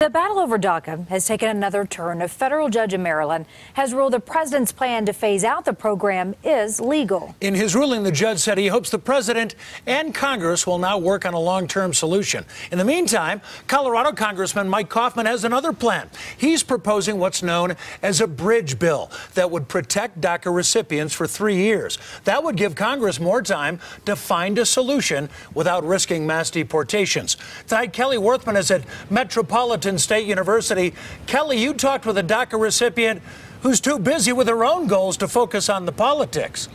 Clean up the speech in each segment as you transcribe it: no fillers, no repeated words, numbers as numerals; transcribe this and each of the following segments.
The battle over DACA has taken another turn. A federal judge in Maryland has ruled the president's plan to phase out the program is legal. In his ruling, the judge said he hopes the president and Congress will now work on a long-term solution. In the meantime, Colorado Congressman Mike Coffman has another plan. He's proposing what's known as a bridge bill that would protect DACA recipients for 3 years. That would give Congress more time to find a solution without risking mass deportations. Tonight, Kelly Worthman is at Metropolitan State University. Kelly, you talked with a DACA recipient who's too busy with her own goals to focus on the politics.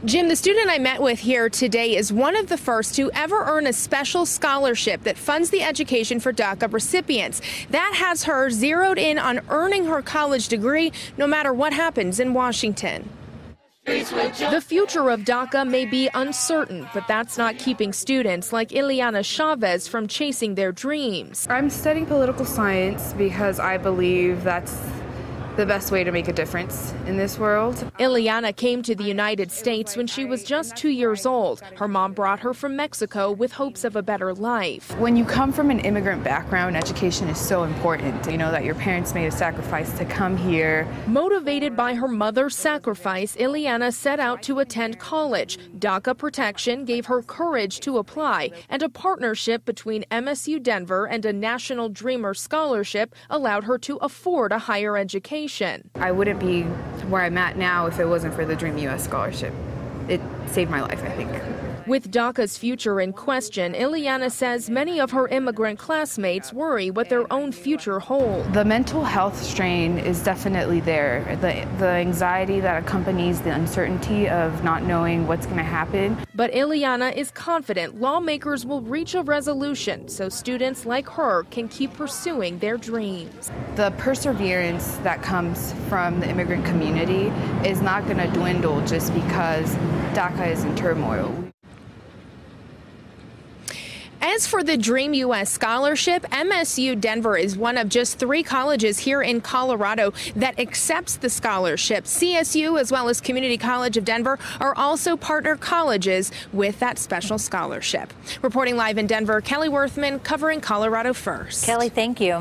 Jim, the student I met with here today is one of the first to ever earn a special scholarship that funds the education for DACA recipients. That has her zeroed in on earning her college degree no matter what happens in Washington. The future of DACA may be uncertain, but that's not keeping students like Iliana Chavez from chasing their dreams. I'm studying political science because I believe that's the best way to make a difference in this world. Iliana came to the United States when she was just 2 years old. Her mom brought her from Mexico with hopes of a better life. When you come from an immigrant background, education is so important. You know that your parents made a sacrifice to come here. Motivated by her mother's sacrifice, Iliana set out to attend college. DACA protection gave her courage to apply, and a partnership between MSU Denver and a National Dreamer Scholarship allowed her to afford a higher education. I wouldn't be where I'm at now if it wasn't for the Dream US Scholarship. It saved my life, I think. With DACA's future in question, Iliana says many of her immigrant classmates worry what their own future holds. The mental health strain is definitely there. The anxiety that accompanies the uncertainty of not knowing what's going to happen. But Iliana is confident lawmakers will reach a resolution so students like her can keep pursuing their dreams. The perseverance that comes from the immigrant community is not going to dwindle just because DACA is in turmoil. As for the Dream US Scholarship, MSU Denver is one of just 3 colleges here in Colorado that accepts the scholarship. CSU, as well as Community College of Denver, are also partner colleges with that special scholarship. Reporting live in Denver, Kelly Worthman, covering Colorado First. Kelly, thank you.